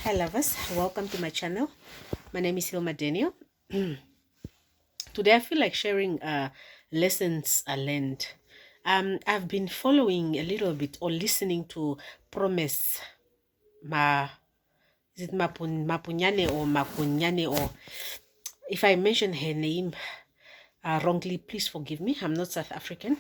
Hi lovers, welcome to my channel. My name is Hilma Daniel. Today I feel like sharing lessons I learned. I've been following a little bit or listening to Promise Ma is it Mapunyane or Makunyane, or if I mention her name wrongly, please forgive me. I'm not South African.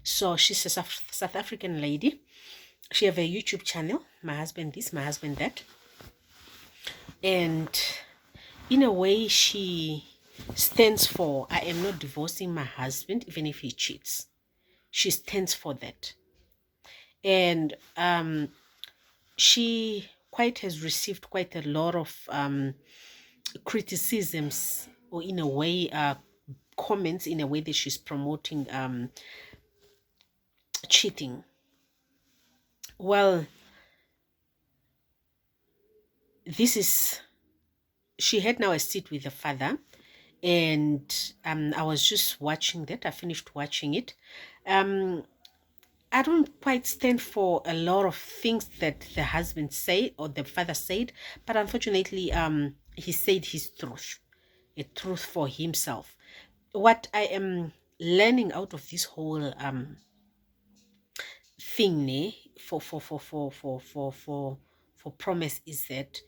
So she's a South African lady. She have a YouTube channel. My husband this, my husband that. And in a way, she stands for, I am not divorcing my husband even if he cheats. She stands for that. And she quite has received quite a lot of criticisms, or in a way, comments in a way that she's promoting cheating. Well, this is, she had now a sit with the father, and I was just watching that. I finished watching it. I don't quite stand for a lot of things that the husband said or the father said, but unfortunately, he said his truth, a truth for himself. What I am learning out of this whole thing, for Promise, is that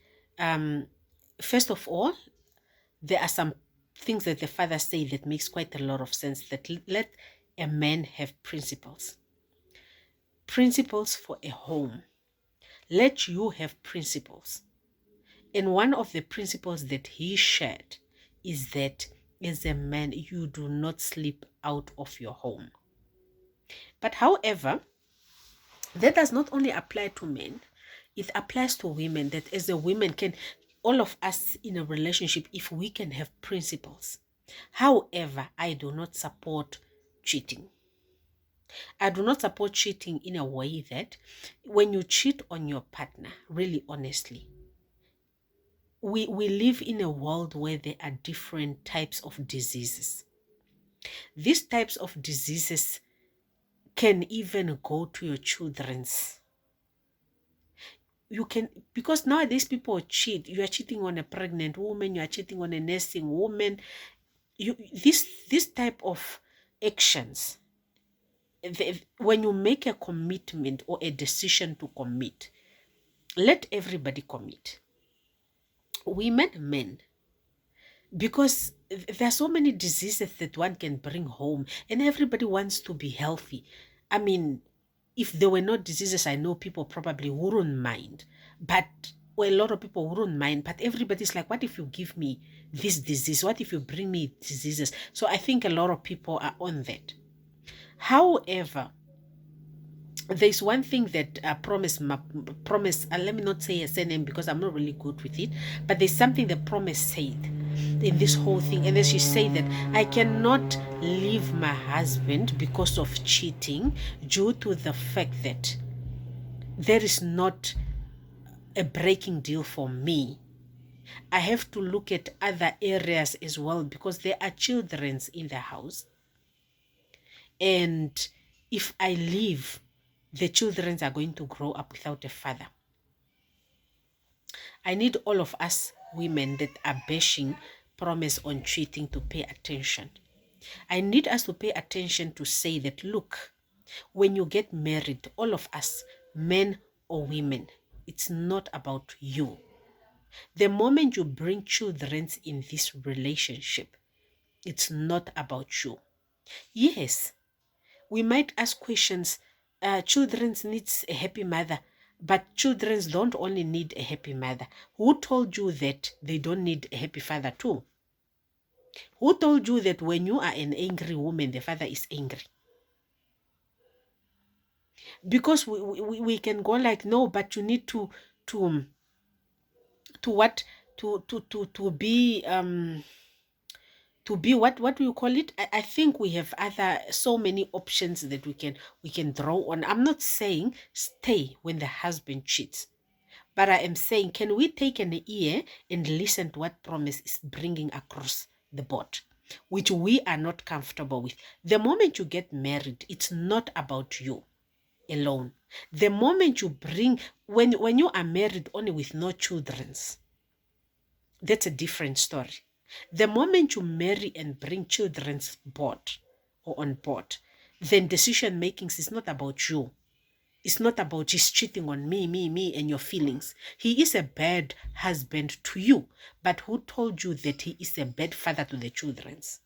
first of all, there are some things that the father said that makes quite a lot of sense. That let a man have principles for a home. Let you have principles. And one of the principles that he shared is that as a man, you do not sleep out of your home. But however, that does not only apply to men, it applies to women, that as a woman can, all of us in a relationship, if we can have principles. However, I do not support cheating. I do not support cheating in a way that when you cheat on your partner, really honestly, we live in a world where there are different types of diseases. These types of diseases can even go to your children's. You can, because nowadays people cheat. You are cheating on a pregnant woman, you are cheating on a nursing woman. This type of actions, when you make a commitment or a decision to commit, let everybody commit. Women, men. Because there are so many diseases that one can bring home, and everybody wants to be healthy. I mean, if there were no diseases, I know people probably wouldn't mind. But well, a lot of people wouldn't mind. But everybody's like, what if you give me this disease? What if you bring me diseases? So I think a lot of people are on that. However, there's one thing that Promise, let me not say a surname because I'm not really good with it, but there's something that Promise said in this whole thing. And then she said that I cannot leave my husband because of cheating, due to the fact that there is not a breaking deal for me. I have to look at other areas as well, because there are children in the house. And if I leave, the children are going to grow up without a father. I need all of us women that are bashing Promise on cheating to pay attention. I need us to pay attention to say that, look, when you get married, all of us, men or women, it's not about you. The moment you bring children in this relationship, it's not about you. Yes, we might ask questions. Children needs a happy mother, but children don't only need a happy mother. Who told you that they don't need a happy father too? Who told you that when you are an angry woman, the father is angry? Because we can go like, no, but you need to what to be what do you call it? I think we have other so many options that we can draw on. I'm not saying stay when the husband cheats, but I am saying, can we take an ear and listen to what Promise is bringing across the board, which we are not comfortable with? The moment you get married, it's not about you. alone. The moment you bring, when you are married only with no children's, that's a different story. The moment you marry and bring children's board or on board, then decision makings is not about you. It's not about he's cheating on me, and your feelings. He is a bad husband to you, but who told you that he is a bad father to the children's?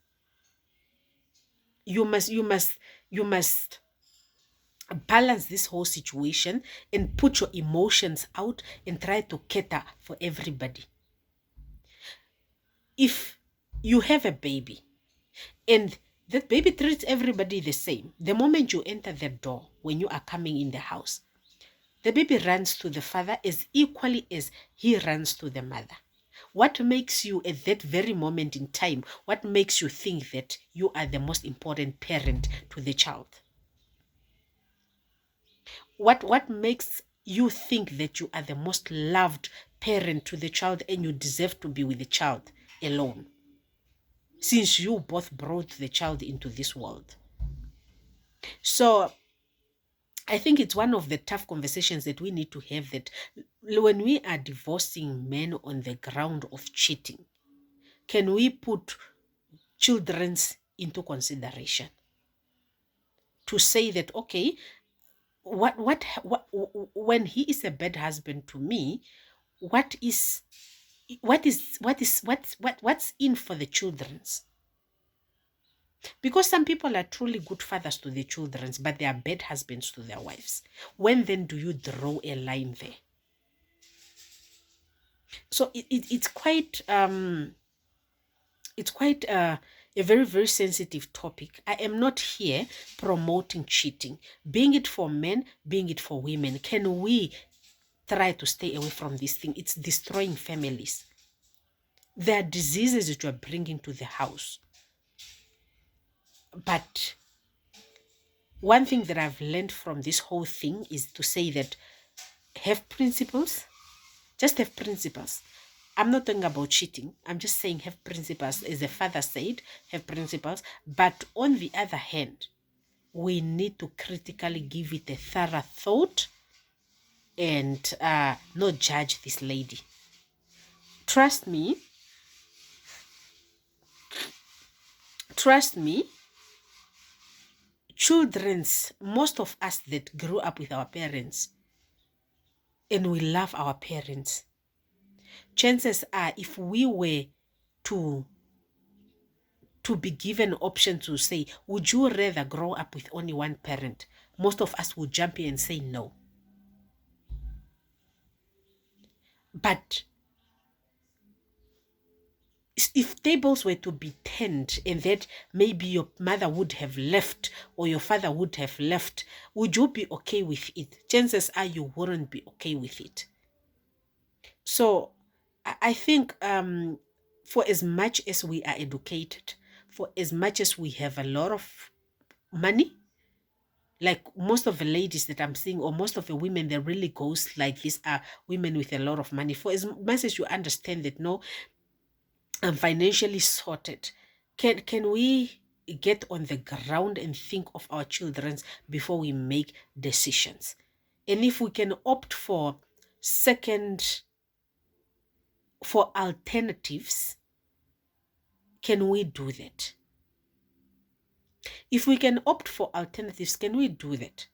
You must balance this whole situation and put your emotions out and try to cater for everybody. If you have a baby and that baby treats everybody the same, the moment you enter the door, when you are coming in the house, the baby runs to the father as equally as he runs to the mother. What makes you at that very moment in time, what makes you think that you are the most important parent to the child? What makes you think that you are the most loved parent to the child and you deserve to be with the child alone, since you both brought the child into this world? So I think it's one of the tough conversations that we need to have, that when we are divorcing men on the ground of cheating, can we put children's into consideration to say that, okay, what when he is a bad husband to me, what is what's in for the children's? Because some people are truly good fathers to their children's, but they are bad husbands to their wives. When then do you draw a line there? So it's quite a very, very sensitive topic. I am not here promoting cheating, being it for men, being it for women. Can we try to stay away from this thing? It's destroying families. There are diseases that you are bringing to the house. But one thing that I've learned from this whole thing is to say that have principles. Just have principles. I'm not talking about cheating. I'm just saying have principles. As the father said, have principles. But on the other hand, we need to critically give it a thorough thought and not judge this lady. Trust me, children's, most of us that grew up with our parents and we love our parents, chances are if we were to be given an option to say, would you rather grow up with only one parent? Most of us would jump in and say no. But if tables were to be turned and that maybe your mother would have left or your father would have left, would you be okay with it? Chances are you wouldn't be okay with it. So I think for as much as we are educated, for as much as we have a lot of money, like most of the ladies that I'm seeing, or most of the women that really goes like this are women with a lot of money. For as much as you understand that, no, I'm financially sorted, can we get on the ground and think of our children before we make decisions? And if we can opt for alternatives, can we do that? If we can opt for alternatives, can we do that?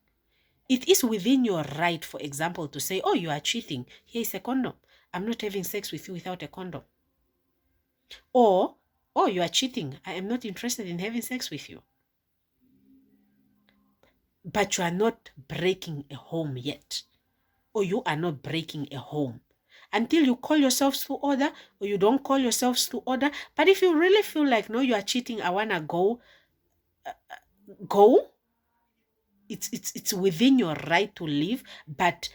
It is within your right, for example, to say, oh, you are cheating. Here is a condom. I'm not having sex with you without a condom. Or, oh, you are cheating. I am not interested in having sex with you. But you are not breaking a home yet. Or you are not breaking a home. Until you call yourselves to order, or you don't call yourselves to order. But if you really feel like, no, you are cheating, I want to go. It's within your right to leave. But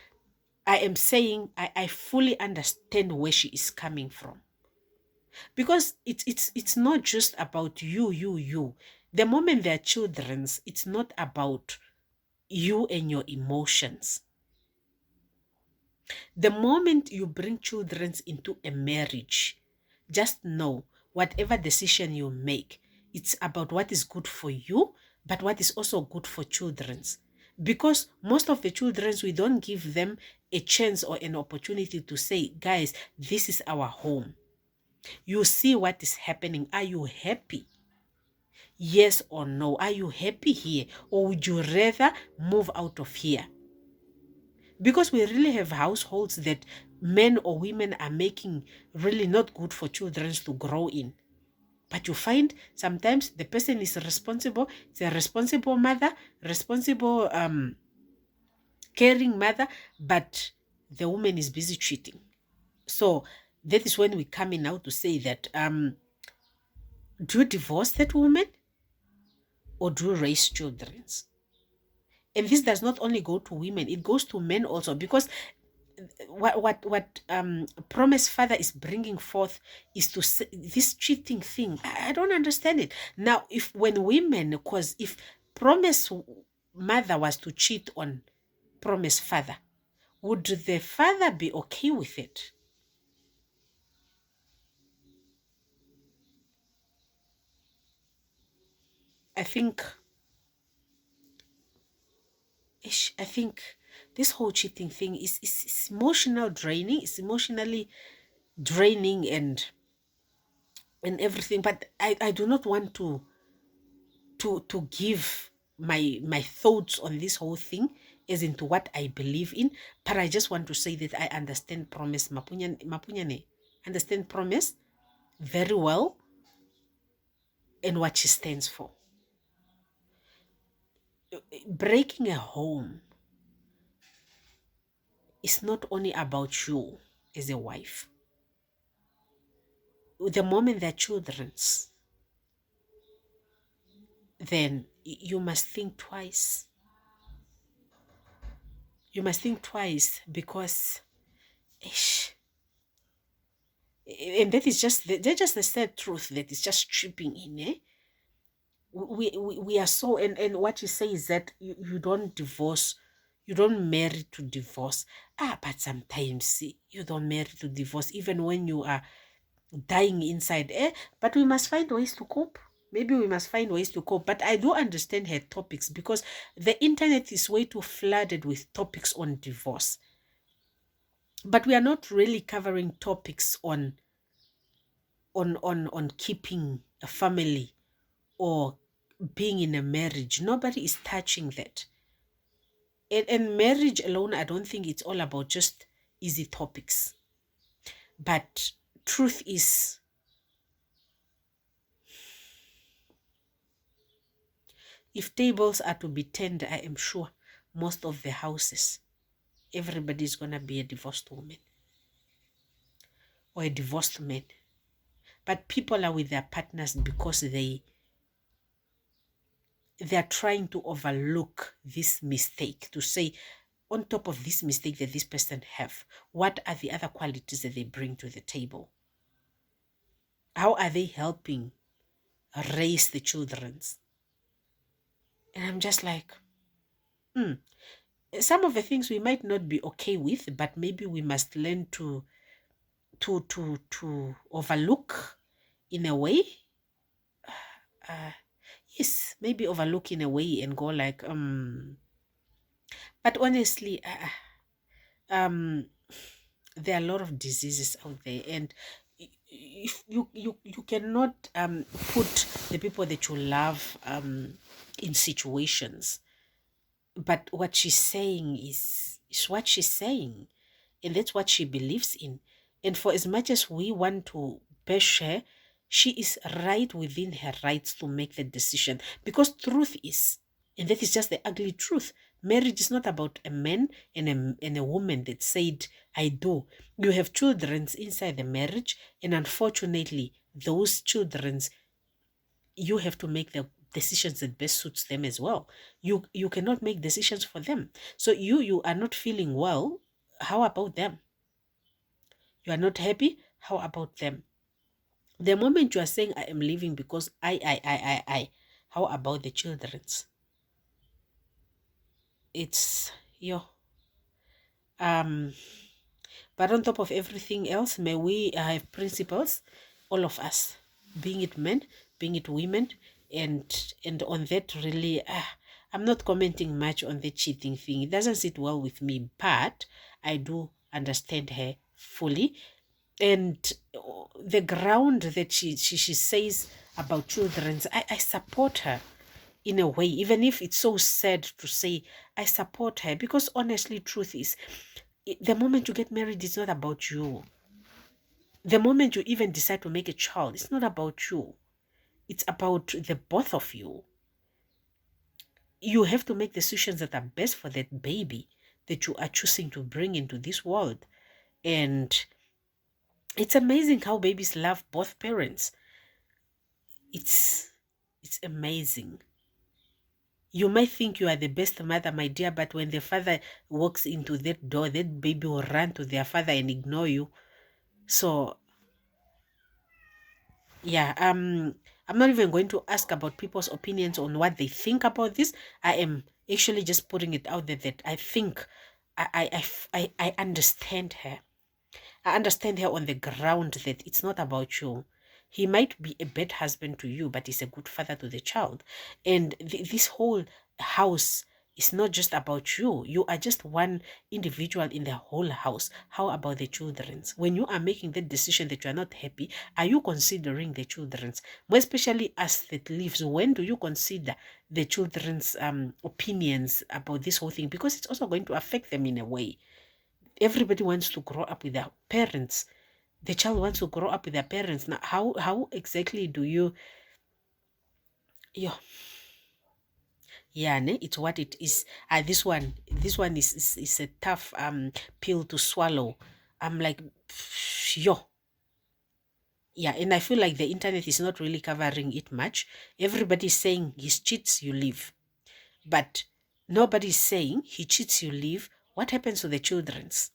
I am saying I fully understand where she is coming from. Because it's not just about you. The moment they're children's, it's not about you and your emotions. The moment you bring children into a marriage, just know whatever decision you make, it's about what is good for you, but what is also good for children's. Because most of the children, we don't give them a chance or an opportunity to say, guys, this is our home. You see what is happening. Are you happy? Yes or no? Are you happy here? Or would you rather move out of here? Because we really have households that men or women are making really not good for children to grow in. But you find sometimes the person is responsible. It's a responsible mother, responsible caring mother, but the woman is busy cheating. So that is when we come in now to say that do you divorce that woman or do you raise children? And this does not only go to women, it goes to men also, because what Promise Father is bringing forth is to say, this cheating thing. I don't understand it. Now, if when women, because if Promise Mother was to cheat on Promise Father, would the father be okay with it? I think I think this whole cheating thing is emotional draining. It's emotionally draining and everything. But I do not want to give my thoughts on this whole thing as into what I believe in. But I just want to say that I understand Promise Mapunyane. Understand Promise very well and what she stands for. Breaking a home is not only about you as a wife. The moment they're children's, then you must think twice. You must think twice because, ish, and that is just they're just the sad truth that is just tripping in. We are so, and what you say is that you don't divorce, you don't marry to divorce. But sometimes you don't marry to divorce even when you are dying inside. But we must find ways to cope. Maybe we must find ways to cope. But I do understand her topics because the internet is way too flooded with topics on divorce. But we are not really covering topics on keeping a family or being in a marriage. Nobody is touching that. And marriage alone, I don't think it's all about just easy topics. But truth is, if tables are to be turned, I am sure most of the houses, everybody is going to be a divorced woman or a divorced man. But people are with their partners because they are trying to overlook this mistake, to say, on top of this mistake that this person have, what are the other qualities that they bring to the table? How are they helping raise the children's? And I'm just like, some of the things we might not be okay with, but maybe we must learn to overlook in a way. Yes, maybe overlook in a way and go like, but honestly, there are a lot of diseases out there, and if you cannot put the people that you love in situations. But what she's saying is what she's saying, and that's what she believes in. And for as much as we want to bash her, she is right within her rights to make the decision, because truth is, and that is just the ugly truth, marriage is not about a man and a woman that said, I do. You have children inside the marriage, and unfortunately, those children, you have to make the decisions that best suits them as well. You cannot make decisions for them. So you are not feeling well. How about them? You are not happy. How about them? The moment you are saying, I am leaving because I, how about the children's? It's yo. But on top of everything else, may we have principles, all of us, being it men, being it women, and on that really, I'm not commenting much on the cheating thing. It doesn't sit well with me, but I do understand her fully. And the ground that she says about children, I support her in a way, even if it's so sad to say. I support her because honestly, truth is, the moment you get married, it's not about you. The moment you even decide to make a child, it's not about you. It's about the both of you. You have to make decisions that are best for that baby that you are choosing to bring into this world. And it's amazing how babies love both parents. It's amazing. You might think you are the best mother, my dear, but when the father walks into that door, that baby will run to their father and ignore you. So yeah, I'm not even going to ask about people's opinions on what they think about this. I am actually just putting it out there that I think I understand her. I understand her on the ground that it's not about you. He might be a bad husband to you, but he's a good father to the child. And this whole house is not just about you. You are just one individual in the whole house. How about the children's? When you are making that decision that you are not happy, are you considering the children's? More especially us that lives, when do you consider the children's opinions about this whole thing? Because it's also going to affect them in a way. Everybody wants to grow up with their parents. The child wants to grow up with their parents. Now how exactly do you, yeah, yeah, ne? It's what it is. This one is a tough pill to swallow. I'm like, yo. Yeah, and I feel like the internet is not really covering it much. Everybody's saying he cheats, you leave. But nobody's saying he cheats, you leave. What happens to the children's?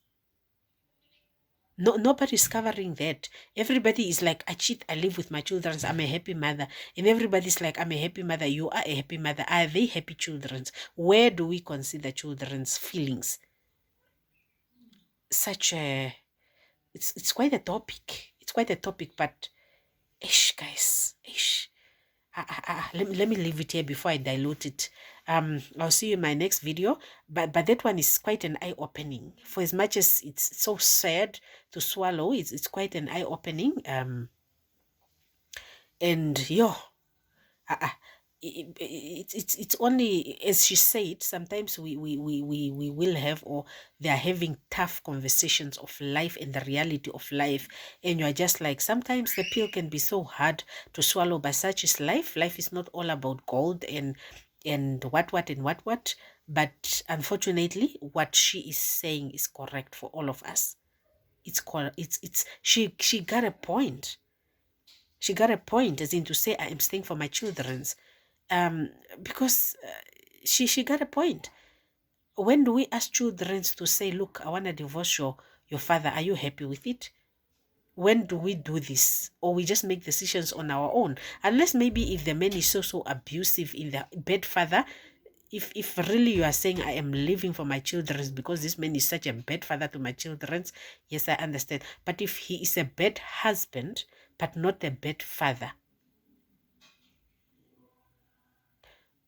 No, nobody's covering that. Everybody is like, I cheat, I live with my children, I'm a happy mother. And everybody's like, I'm a happy mother, you are a happy mother. Are they happy children? Where do we consider children's feelings? Such a, it's quite a topic. It's quite a topic, but ish, guys, ish. Let me leave it here before I dilute it. I'll see you in my next video. But that one is quite an eye opening. For as much as it's so sad to swallow, it's quite an eye opening. And yo, uh, it's only as she said. Sometimes we will have, or they are having tough conversations of life and the reality of life, and you are just like, sometimes the pill can be so hard to swallow, but such is life. Life is not all about gold and what and what, but unfortunately what she is saying is correct for all of us. It's she got a point. She got a point, as in to say, I am staying for my children's. Um, because she got a point. When do we ask children to say, look, I want to divorce your father, are you happy with it? When do we do this? Or we just make decisions on our own? Unless maybe if the man is so abusive, in the bad father, if really you are saying, I am living for my children because this man is such a bad father to my children, yes, I understand. But if he is a bad husband but not a bad father,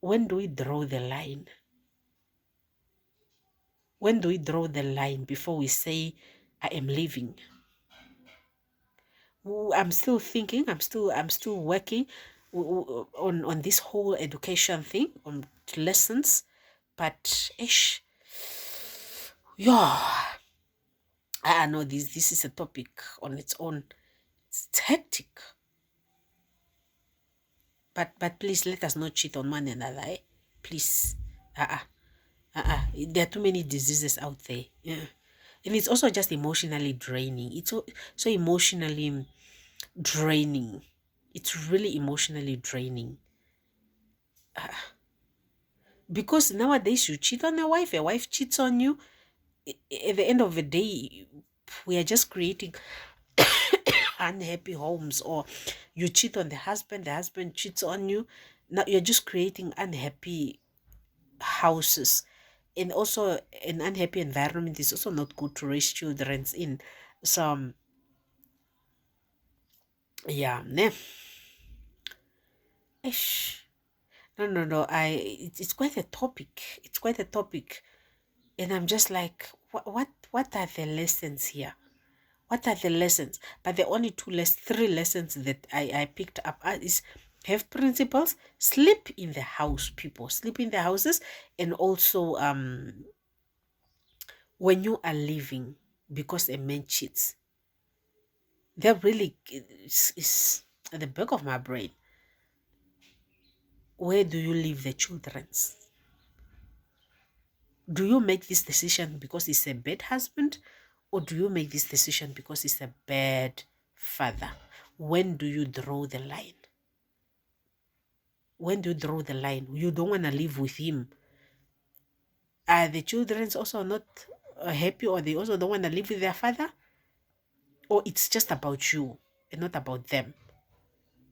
when do we draw the line? When do we draw the line before we say, I am leaving? I'm still thinking, I'm still working on this whole education thing, on lessons. But ish, yeah, I know this is a topic on its own. It's hectic. But please let us not cheat on one another, eh? Please. Uh-uh. There are too many diseases out there. Yeah. And it's also just emotionally draining. It's so emotionally draining. It's really emotionally draining. Because nowadays you cheat on a wife cheats on you. At the end of the day, we are just creating unhappy homes. Or you cheat on the husband cheats on you. Now you're just creating unhappy houses. And also an unhappy environment is also not good to raise children in. So yeah, ne. Ish. No. It's quite a topic. It's quite a topic. And I'm just like, what are the lessons here? What are the lessons? But the only three lessons that I picked up is have principles, sleep in the house, people. Sleep in the houses, and also when you are leaving because a man cheats, that really is at the back of my brain. Where do you leave the children's? Do you make this decision because he's a bad husband, or do you make this decision because he's a bad father? When do you draw the line? When do you draw the line? You don't want to live with him. Are the children also not happy, or they also don't want to live with their father? Or it's just about you and not about them?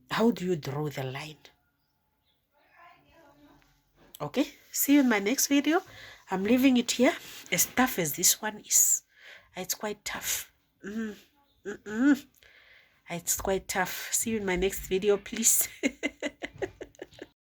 How do you draw the line? Okay, see you in my next video. I'm leaving it here. As tough as this one is, it's quite tough. It's quite tough. See you in my next video, please.